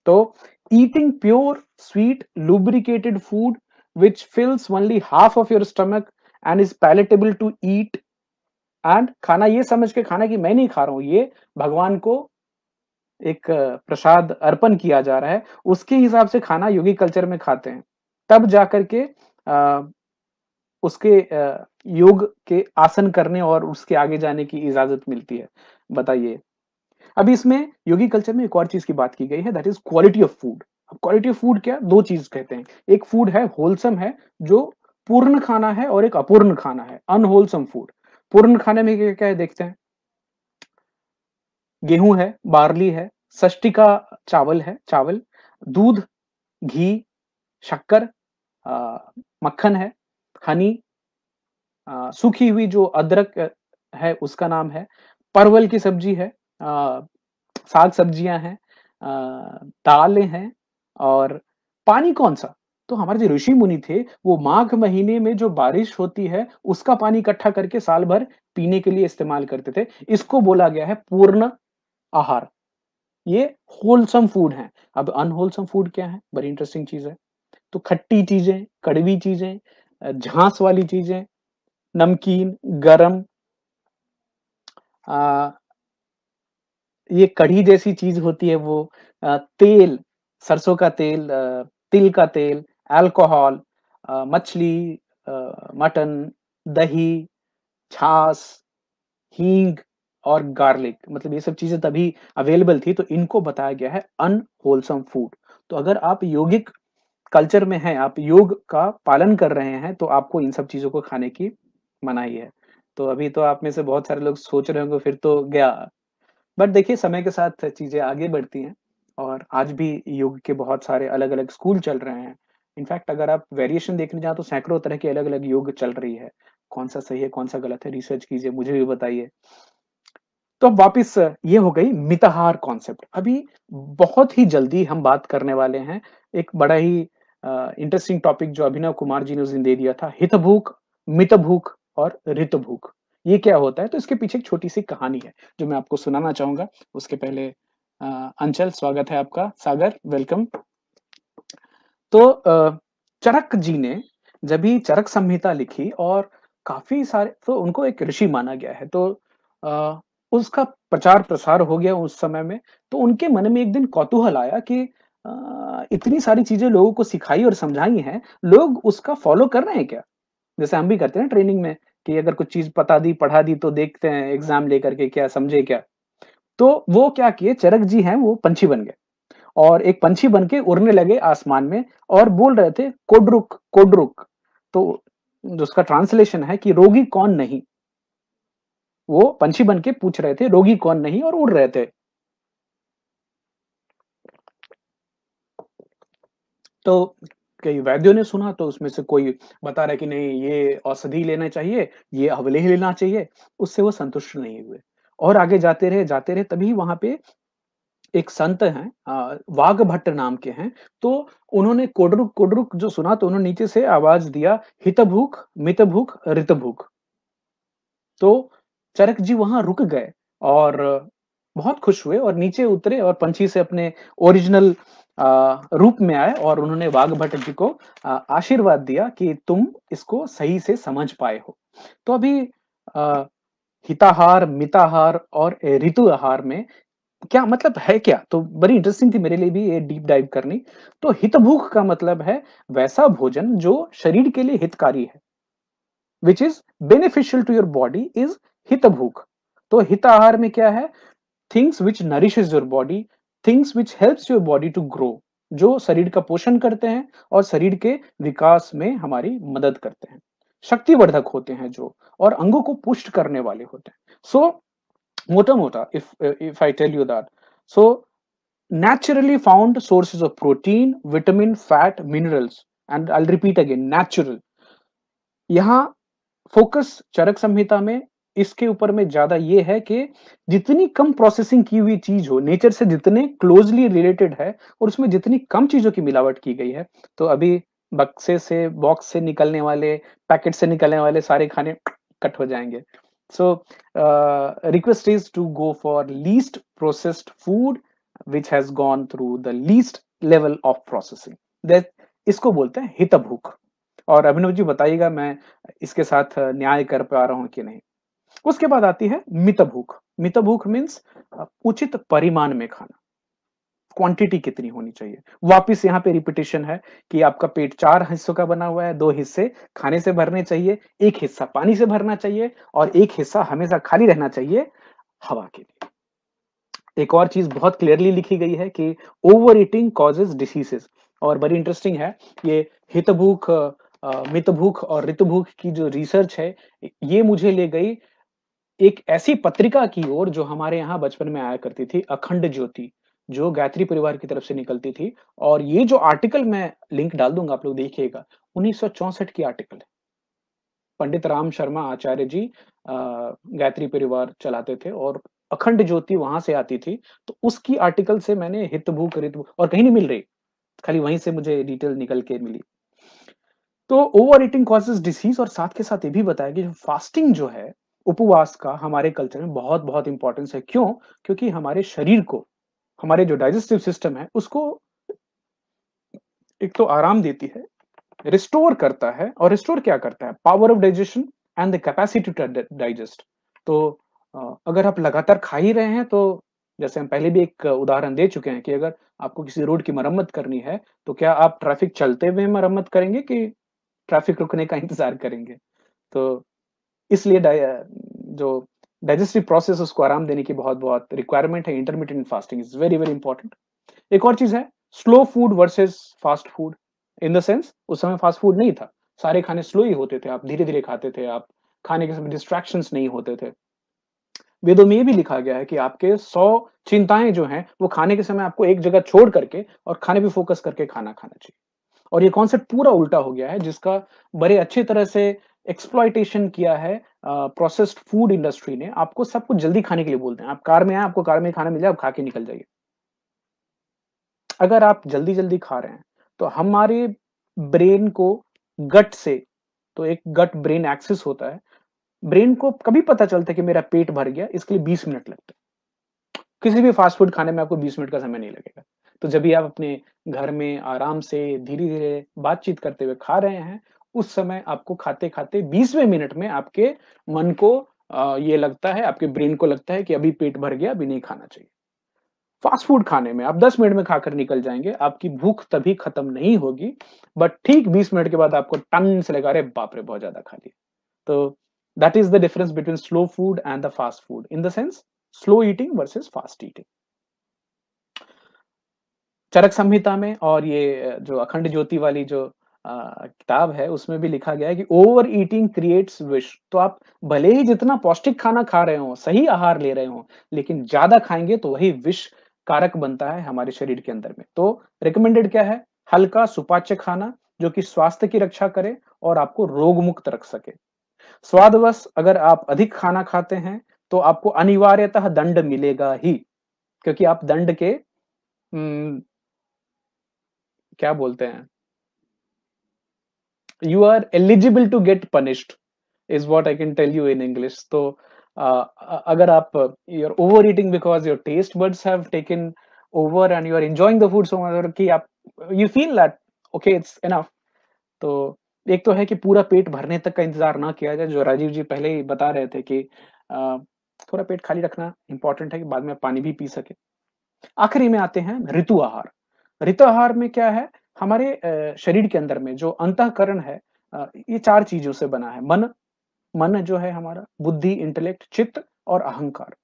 तो eating pure, sweet, lubricated food which fills only half of your stomach and is palatable to eat, and खाना ये समझ के खाना कि मैं नहीं खा रहा हूं, ये भगवान को एक प्रसाद अर्पण किया जा रहा है, उसके हिसाब से खाना योगी कल्चर में खाते हैं। तब जाकर के उसके योग के आसन करने और उसके आगे जाने की इजाजत मिलती है। बताइए। अभी इसमें योगी कल्चर में एक और चीज की बात की गई है, that is quality of food. अब क्वालिटी ऑफ फूड क्या, दो चीज कहते हैं। एक फूड है होलसम है, जो पूर्ण खाना है, और एक अपूर्ण खाना है, अनहोलसम फूड। पूर्ण खाने में क्या क्या है देखते हैं। गेहूं है, बार्ली है, षष्टी का चावल है, चावल, दूध, घी, शक्कर, मक्खन है, हनी, सूखी हुई जो अदरक है उसका नाम है, परवल की सब्जी है, साग सब्जियां हैं, दालें हैं, और पानी कौन सा, तो हमारे जो ऋषि मुनि थे वो माघ महीने में जो बारिश होती है उसका पानी इकट्ठा करके साल भर पीने के लिए इस्तेमाल करते थे। इसको बोला गया है पूर्ण आहार। ये होलसम फूड है। अब अनहोलसम फूड क्या है, बड़ी इंटरेस्टिंग चीज है। तो खट्टी चीजें, कड़वी चीजें, झांस वाली चीजें, नमकीन, गरम, आ, ये कढ़ी जैसी चीज होती है वो, तेल, सरसों का तेल, तिल का तेल, अल्कोहल, मछली, मटन, दही, छाछ, हींग और गार्लिक, मतलब ये सब चीजें तभी अवेलेबल थी, तो इनको बताया गया है अनहोलसम फूड। तो अगर आप योगिक कल्चर में हैं, आप योग का पालन कर रहे हैं, तो आपको इन सब चीजों को खाने की मनाही है। तो अभी तो आप में से बहुत सारे लोग सोच रहे होंगे फिर तो गया, बट देखिए समय के साथ चीजें आगे बढ़ती हैं, और आज भी योग के बहुत सारे अलग अलग स्कूल चल रहे हैं। इनफैक्ट अगर आप वेरिएशन देखने जाओ तो सैकड़ों तरह के अलग अलग योग चल रही है। कौन सा सही है कौन सा गलत है, रिसर्च कीजिए, मुझे भी बताइए। तो अब वापिस ये हो गई मिताहार कॉन्सेप्ट। अभी बहुत ही जल्दी हम बात करने वाले हैं एक बड़ा ही इंटरेस्टिंग टॉपिक जो अभिनव कुमार जी ने उस दिन दे दिया था, हित भूख, मित भूख और ऋत भूख। ये क्या होता है, तो इसके पीछे एक छोटी सी कहानी है जो मैं आपको सुनाना चाहूंगा। उसके पहले अंचल, स्वागत है आपका, सागर वेलकम। तो चरक जी ने जब भी चरक संहिता लिखी, और काफी सारे, तो उनको एक ऋषि माना गया है, तो अ, उसका प्रचार प्रसार हो गया उस समय में। तो उनके मन में एक दिन कौतूहल आया कि इतनी सारी चीजें लोगों को सिखाई और समझाई हैं, लोग उसका फॉलो कर रहे हैं क्या? जैसे हम भी करते हैं ट्रेनिंग में, कि अगर कुछ चीज पता दी पढ़ा दी तो देखते हैं एग्जाम लेकर के क्या समझे क्या। तो वो क्या किए, चरक जी हैं वो पंछी बन गए, और एक पंछी बन के उड़ने लगे आसमान में, और बोल रहे थे कोडरुक कोडरुक। तो जो उसका ट्रांसलेशन है कि रोगी कौन नहीं। वो पंछी बन के पूछ रहे थे रोगी कौन नहीं, और उड़ रहे थे। तो कई वैद्यों ने सुना, तो उसमें से कोई बता रहा है कि नहीं ये औषधि लेना चाहिए, ये अवलेह लेना चाहिए। उससे वो संतुष्ट नहीं हुए, और आगे जाते रहे, तभी वहां पे एक संत हैं, वाघ भट्ट नाम के हैं। तो उन्होंने कोडरुक कोडरुक जो सुना, तो उन्होंने नीचे से आवाज दिया, हित भूख, मित भूख, ऋत भूख। तो चरक जी वहां रुक गए, और बहुत खुश हुए, और नीचे उतरे, और पंछी से अपने ओरिजिनल रूप में आए, और उन्होंने वाघ भट्ट जी को आशीर्वाद दिया कि तुम इसको सही से समझ पाए हो। तो अभी अ, हिताहार, मिताहार और ऋतु आहार में क्या मतलब है क्या? तो बड़ी इंटरेस्टिंग थी मेरे लिए भी ये डीप डाइव करनी। तो हितभूख का मतलब है वैसा भोजन जो शरीर के लिए हितकारी है, which is beneficial to your body, is हितभूख। तो हित आहार में क्या है, things which nourishes your body, things which helps your body to grow, जो शरीर का पोषण करते हैं और शरीर के विकास में हमारी मदद करते हैं, शक्तिवर्धक होते हैं जो, और अंगों को पुष्ट करने वाले होते हैं। सो मोटा मोटा, if I tell you that, so naturally found sources of protein, vitamin, fat, minerals, and I'll repeat again, natural। यहाँ फोकस चरक संहिता में इसके ऊपर में ज्यादा ये है कि जितनी कम प्रोसेसिंग की हुई चीज हो, नेचर से जितने क्लोजली रिलेटेड है, और उसमें जितनी कम चीजों की मिलावट की गई है। तो अभी बक्से से, बॉक्स से निकलने वाले, पैकेट से निकलने वाले सारे खाने कट हो जाएंगे। So request is to go for least processed food which has gone through the least level of processing, that इसको बोलते हैं हितभूख। और अभिनव जी बताइएगा मैं इसके साथ न्याय कर पा रहा हूँ कि नहीं। उसके बाद आती है मित भूख। मित भूख मीन्स उचित परिमाण में खाना। क्वांटिटी कितनी होनी चाहिए। वापिस यहाँ पे रिपिटिशन है कि आपका पेट 4 हिस्सों का बना हुआ है, 2 हिस्से खाने से भरने चाहिए, 1 हिस्सा पानी से भरना चाहिए और 1 हिस्सा हमेशा खाली रहना चाहिए हवा के लिए। एक और चीज़ बहुत क्लियरली लिखी गई है कि ओवर ईटिंग कॉजेज़ डिसीज़ेज़ और बड़ी इंटरेस्टिंग है, ये हितभूख मितभूख और ऋतभूख की जो रिसर्च है, ये मुझे ले गई एक ऐसी पत्रिका की ओर जो हमारे यहाँ बचपन में आया करती थी, अखंड ज्योति, जो गायत्री परिवार की तरफ से निकलती थी और ये जो आर्टिकल मैं लिंक डाल दूँगा, आप लोग देखिएगा, 1964 की आर्टिकल है। पंडित राम शर्मा आचार्य जी गायत्री परिवार चलाते थे और अखंड ज्योति वहाँ से आती थी, तो उसकी आर्टिकल से मैंने हितभूख, ऋतभूख और कहीं नहीं मिल रही, खाली वहीं से मुझे डिटेल निकल के मिली। तो ओवर ईटिंग कॉजेज़ डिसीज़ और साथ के साथ ये भी बताया कि जो फास्टिंग जो है, उपवास का हमारे कल्चर में बहुत-बहुत इम्पोर्टेंस है। क्यों? क्योंकि हमारे शरीर को, हमारे जो डाइजेस्टिव सिस्टम है, उसको एक तो आराम देती है, रिस्टोर करता है और रिस्टोर क्या करता है? Power of digestion and the capacity to digest. तो अगर आप लगातार खा ही रहे हैं तो जैसे हम पहले भी एक उदाहरण दे चुके हैं कि अगर आपको किसी रोड की मरम्मत करनी है, तो क्या आप ट्रैफिक चलते हुए मरम्मत करेंगे कि ट्रैफिक रुकने का इंतज़ार करेंगे? तो इसलिए जो डाइजेस्टिव प्रोसेस उसको आराम देने की बहुत-बहुत रिक्वायरमेंट है। Intermittent fasting is very, very important. एक और चीज़ है slow food versus fast food in the sense उस समय फास्ट फूड नहीं था। सारे खाने स्लो ही होते थे, आप धीरे-धीरे खाते थे, आप खाने के समय डिस्ट्रैक्शंस नहीं होते थे। वेदों में ये भी लिखा गया है कि आपके 100 चिंताएँ जो हैं, वो खाने के समय आपको एक जगह छोड़ करके और खाने पे फ़ोकस करके खाना खाना चाहिए। और ये कॉन्सेप्ट पूरा उल्टा हो गया है जिसका बड़े अच्छी तरह से एक्सप्लॉइटेशन किया है प्रोसेस्ड फूड इंडस्ट्री ने। आपको सब कुछ जल्दी खाने के लिए बोलते हैं। आप कार में हैं, आपको कार में खाना मिल जाए, आप खा के निकल जाइए। अगर आप जल्दी-जल्दी खा रहे हैं, तो हमारे ब्रेन को गट से तो एक गट ब्रेन एक्सिस होता है। ब्रेन को कभी पता चलता है कि मेरा पेट भर गया, इसके लिए 20 मिनट लगते हैं। किसी भी फास्ट फूड खाने में आपको 20 मिनट का समय नहीं लगेगा। तो जब भी आप अपने घर में आराम से धीरे-धीरे बातचीत करते हुए खा रहे हैं, उस समय आपको खाते-खाते 20वें मिनट में आपके मन को ये लगता है, आपके ब्रेन को लगता है कि अभी पेट भर गया, अभी नहीं खाना चाहिए। फास्ट फूड खाने में आप 10 मिनट में खाकर निकल जाएँगे, आपकी भूख तभी खत्म नहीं होगी, बट ठीक 20 मिनट के बाद आपको टन से लगेगा, अरे बाप रे! बहुत ज़्यादा खा लिया। तो that is the difference between slow food and the fast food in the sense slow eating versus fast eating. Charaka Samhita में और ये जो अखंड ज्योति वाली जो किताब है उसमें भी लिखा गया है कि ओवर ईटिंग क्रिएट्स विश। तो आप भले ही जितना पौष्टिक खाना खा रहे हो, सही आहार ले रहे हो, लेकिन ज़्यादा खाएँगे तो वही विष कारक बनता है हमारे शरीर के अंदर में। तो रिकमेंडेड क्या है? हल्का सुपाच्य खाना जो कि स्वास्थ्य की रक्षा करे और आपको रोग मुक्त रख सके। स्वादवश अगर आप अधिक खाना खाते हैं, तो आपको अनिवार्यतः दंड मिलेगा ही, क्योंकि आप दंड के उम, क्या बोलते हैं? You are eligible to get punished is what I can tell you in English. तो अगर आप you're overeating because your taste buds have taken over and you are enjoying the food so much कि आप you feel that okay it's enough. तो एक तो है कि पूरा पेट भरने तक का इंतज़ार ना किया जाए, जो राजीव जी पहले ही बता रहे थे कि अ, थोड़ा पेट खाली रखना इम्पोर्टेंट है कि बाद में आप पानी भी पी सकें। आखिरी में आते हैं ऋतु आहार। ऋतु आहार में क्या है? हमारे शरीर के अंदर में जो अंतःकरण है ये 4 चीज़ों से बना है। मन मन जो है हमारा, बुद्धि, इंटेलेक्ट, चित्त और अहंकार।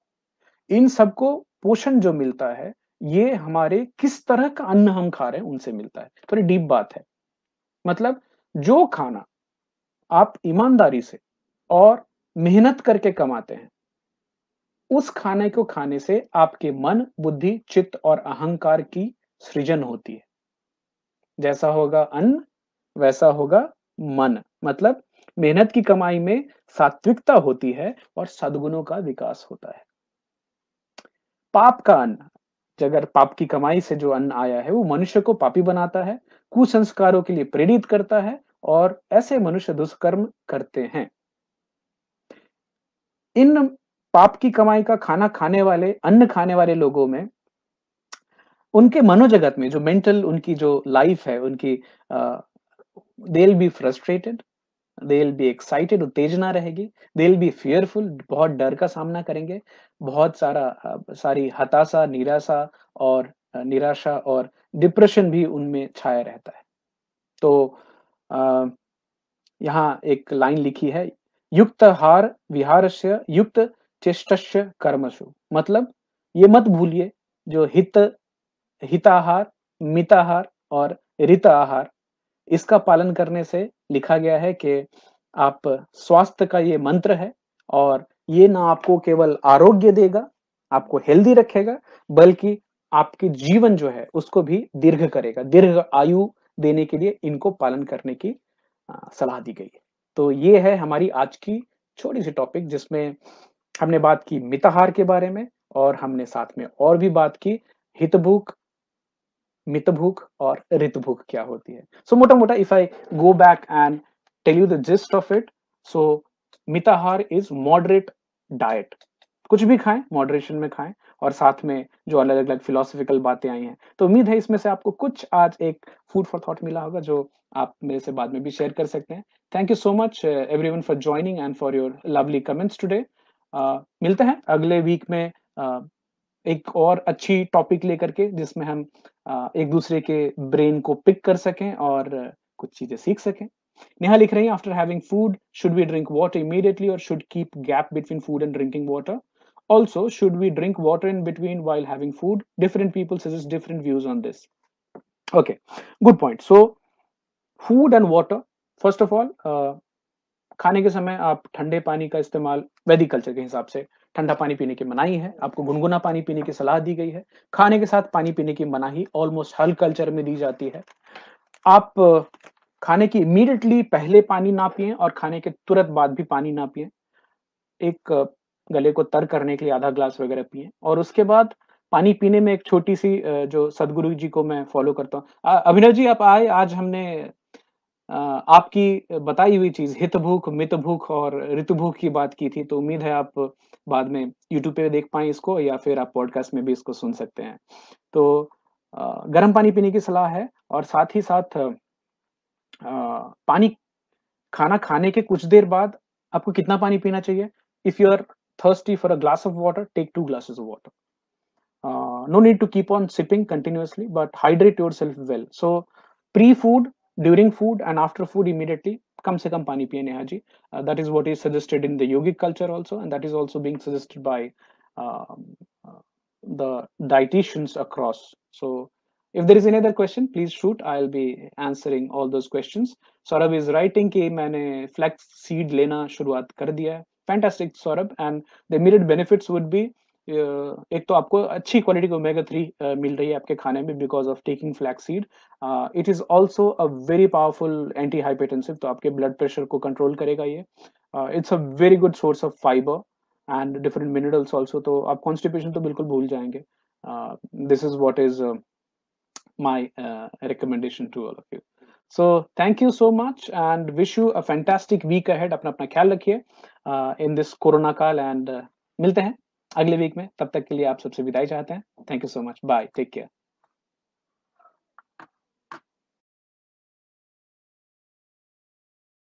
इन सबको पोषण जो मिलता है, ये हमारे किस तरह का अन्न हम खा रहे हैं, उनसे मिलता है। थोड़ी डीप बात है। मतलब जो खाना आप ईमानदारी से और मेहनत करके कमाते हैं, उस खाने को खाने से आपके मन, बुद्धि, चित्त और अहंकार की सृजन होती है। जैसा होगा अन्न, वैसा होगा मन। मतलब मेहनत की कमाई में सात्विकता होती है और सद्गुणों का विकास होता है। पाप का अन्न, अगर पाप की कमाई से जो अन्न आया है, वो मनुष्य को पापी बनाता है, कुसंस्कारों के लिए प्रेरित करता है और ऐसे मनुष्य दुष्कर्म करते हैं। इन पाप की कमाई का खाना खाने वाले, अन्न खाने वाले लोगों में उनके मनोजगत में जो मेंटल उनकी जो लाइफ है, उनकी uh, they will be frustrated, they will be excited, उत्तेजना रहेगी, दे विल बी फियरफुल, बहुत डर का सामना करेंगे, बहुत सारी हताशा, निराशा और डिप्रेशन भी उनमें छाया रहता है। तो अ, यहाँ एक लाइन लिखी है, युक्तहार विहारस्य युक्त चेष्टस्य कर्मसु, मतलब ये मत भूलिए जो हिताहार, मिताहार और ऋत आहार, इसका पालन करने से लिखा गया है कि आप स्वास्थ्य का ये मंत्र है और ये ना आपको केवल आरोग्य देगा, आपको हेल्दी रखेगा, बल्कि आपके जीवन जो है उसको भी दीर्घ करेगा। दीर्घ आयु देने के लिए इनको पालन करने की सलाह दी गई है। तो ये है हमारी आज की छोटी-सी टॉपिक, जिसमें हमने बात की मिताहार के बारे में और हमने साथ में और भी बात की हितभूख, मितभूख और ऋतभूख क्या होती है। सो मोटा-मोटा if I go back and tell you the gist of it, so मिताहार इज मॉडरेट डाइट। कुछ भी खाएँ, मॉडरेशन में खाएँ और साथ में जो अलग-अलग फिलॉसफिकल बातें आई हैं। तो उम्मीद है इसमें से आपको कुछ आज एक फूड फॉर थॉट मिला होगा, जो आप मेरे से बाद में भी शेयर कर सकते हैं। Thank you so much everyone for joining and for your lovely comments today. मिलते हैं अगले वीक में एक और अच्छी टॉपिक लेकर के, जिसमें हम एक दूसरे के ब्रेन को पिक कर सकें और कुछ चीजें सीख सकें। नेहा लिख रही हैं, after having food should we drink water immediately और should keep gap between food and drinking water? Also should we drink water in between while having food? Different people suggest different views on this. Okay, good point. So food and water, first of all, खाने के समय आप ठंडे पानी का इस्तेमाल, वैदिक culture के हिसाब से ठंडा पानी पीने की मनाही है, आपको गुनगुना पानी पीने की सलाह दी गई है। खाने के साथ पानी पीने की मनाही ऑलमोस्ट हर कल्चर में दी जाती है। आप खाने की इमीडिएटली पहले पानी ना पिएँ और खाने के तुरंत बाद भी पानी ना पिएँ। एक गले को तर करने के लिए आधा ग्लास वगैरह पिएँ और उसके बाद पानी पीने में एक छोटी-सी जो सद्गुरु जी को मैं फॉलो करता हूँ। अभिनव जी आप आए, आज हमने आपकी बताई हुई चीज़ हितभूख, मितभूख और ऋतुभूख की बात की थी, तो उम्मीद है आप बाद में यूट्यूब पे देख पाएँ इसको, या फिर आप पॉडकास्ट में भी इसको सुन सकते हैं। तो गर्म पानी पीने की सलाह है और साथ ही साथ पानी, खाना खाने के कुछ देर बाद आपको कितना पानी पीना चाहिए? If you are thirsty for a glass of water, take 2 glasses of water. No need to keep on sipping continuously, but hydrate yourself well. So pre-food, during food and after food immediately, कम से कम पानी पिए Neha ji. That is what is suggested in the yogic culture also, and that is also being suggested by um, uh, the dietitians across. So if there is any other question, please shoot. I'll be answering all those questions. Saurabh is writing कि मैंने flax seed लेना शुरुआत कर दिया है. Fantastic, Saurabh. And the immediate benefits would be, एक तो आपको अच्छी क्वालिटी का ओमेगा 3 मिल रही है आपके खाने में because of taking flaxseed. It is also a very powerful anti hypertensive, तो आपके ब्लड प्रेशर को कंट्रोल करेगा ये। It's a very good source of fibre and different minerals also, तो आप कॉन्स्टिपेशन तो बिल्कुल भूल जाएँगे। This is what is my recommendation to all of you. So thank you so much and wish you a fantastic week ahead. अपना अपना ख्याल रखिए in this कोरोना काल, and मिलते हैं अगले वीक में। तब तक के लिए आप सबसे विदाई चाहते हैं। Thank you so much, bye, take care.